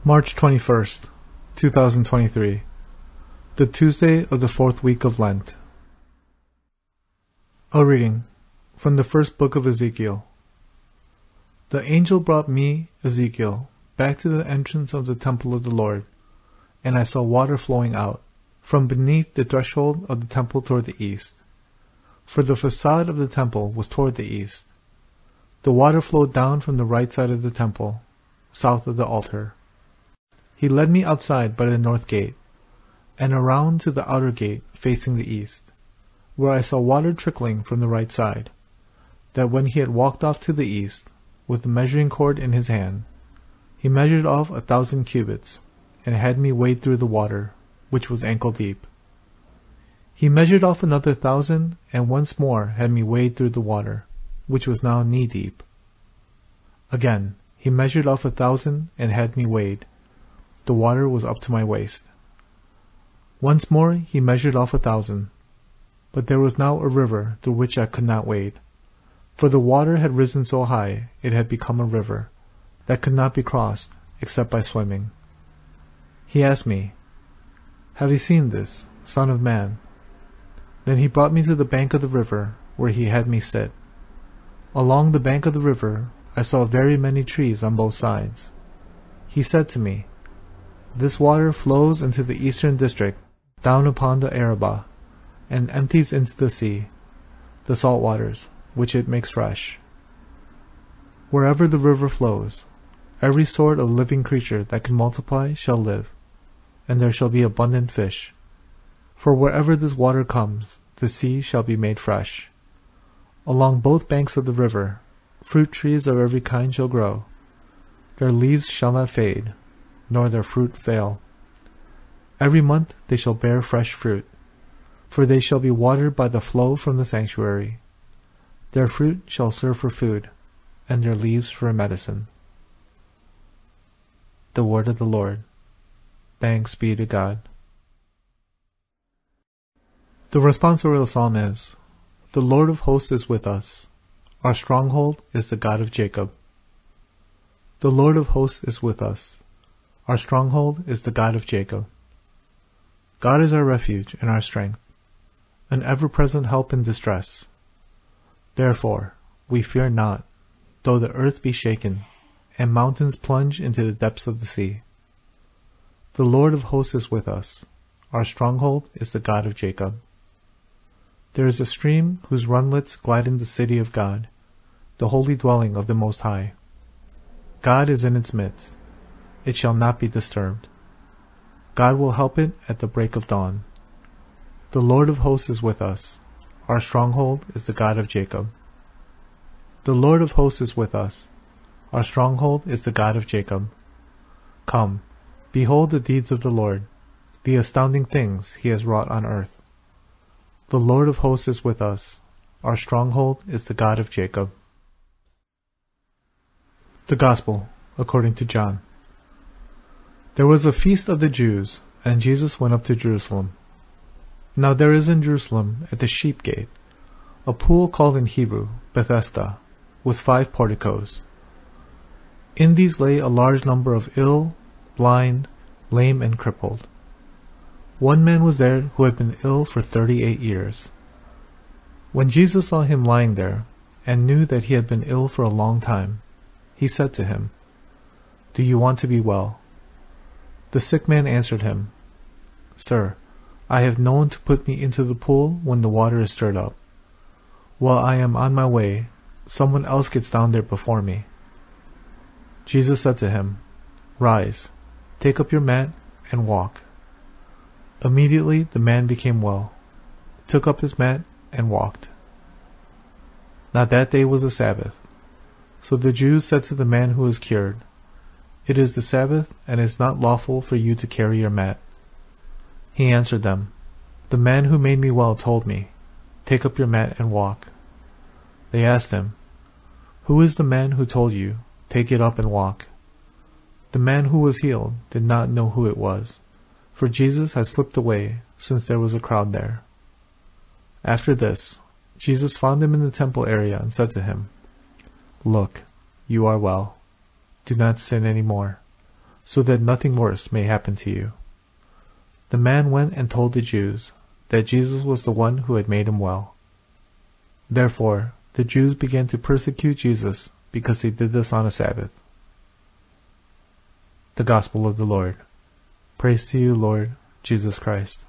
March 21st, 2023, the Tuesday of the fourth week of Lent. A reading from the first book of Ezekiel. The angel brought me, Ezekiel, back to the entrance of the temple of the Lord, and I saw water flowing out from beneath the threshold of the temple toward the east. For the facade of the temple was toward the east. The water flowed down from the right side of the temple, south of the altar. He led me outside by the north gate, and around to the outer gate facing the east, where I saw water trickling from the right side, that when he had walked off to the east, with the measuring cord in his hand, he measured off 1,000 cubits, and had me wade through the water, which was ankle deep. He measured off another 1,000, and once more had me wade through the water, which was now knee deep. Again, he measured off 1,000, and had me wade. The water was up to my waist. Once more he measured off 1,000, but there was now a river through which I could not wade, for the water had risen so high it had become a river that could not be crossed except by swimming. He asked me, "Have you seen this, Son of Man?" Then he brought me to the bank of the river, where he had me sit. Along the bank of the river I saw very many trees on both sides. He said to me, "This water flows into the eastern district, down upon the Arabah, and empties into the sea, the salt waters, which it makes fresh. Wherever the river flows, every sort of living creature that can multiply shall live, and there shall be abundant fish. For wherever this water comes, the sea shall be made fresh. Along both banks of the river, fruit trees of every kind shall grow. Their leaves shall not fade, nor their fruit fail. Every month they shall bear fresh fruit, for they shall be watered by the flow from the sanctuary. Their fruit shall serve for food, and their leaves for medicine." The word of the Lord. Thanks be to God. The responsorial psalm is, "The Lord of hosts is with us. Our stronghold is the God of Jacob." The Lord of hosts is with us. Our stronghold is the God of Jacob. God is our refuge and our strength, an ever-present help in distress. Therefore, we fear not, though the earth be shaken, and mountains plunge into the depths of the sea. The Lord of hosts is with us. Our stronghold is the God of Jacob. There is a stream whose runlets gladden the city of God, the holy dwelling of the Most High. God is in its midst. It shall not be disturbed. God will help it at the break of dawn. The Lord of hosts is with us. Our stronghold is the God of Jacob. The Lord of hosts is with us. Our stronghold is the God of Jacob. Come, behold the deeds of the Lord, the astounding things he has wrought on earth. The Lord of hosts is with us. Our stronghold is the God of Jacob. The Gospel according to John. There was a feast of the Jews, and Jesus went up to Jerusalem. Now there is in Jerusalem, at the sheep gate, a pool called in Hebrew Bethesda, with 5 porticos. In these lay a large number of ill, blind, lame, and crippled. One man was there who had been ill for 38 years. When Jesus saw him lying there, and knew that he had been ill for a long time, he said to him, "Do you want to be well?" The sick man answered him, "Sir, I have no one to put me into the pool when the water is stirred up. While I am on my way, someone else gets down there before me." Jesus said to him, "Rise, take up your mat, and walk." Immediately the man became well, took up his mat, and walked. Now that day was a Sabbath. So the Jews said to the man who was cured, "It is the Sabbath, and it is not lawful for you to carry your mat." He answered them, "The man who made me well told me, 'Take up your mat and walk.'" They asked him, "Who is the man who told you, 'Take it up and walk'?" The man who was healed did not know who it was, for Jesus had slipped away, since there was a crowd there. After this, Jesus found him in the temple area and said to him, "Look, you are well. Do not sin any more, so that nothing worse may happen to you." The man went and told the Jews that Jesus was the one who had made him well. Therefore, the Jews began to persecute Jesus because he did this on a Sabbath. The Gospel of the Lord. Praise to you, Lord Jesus Christ.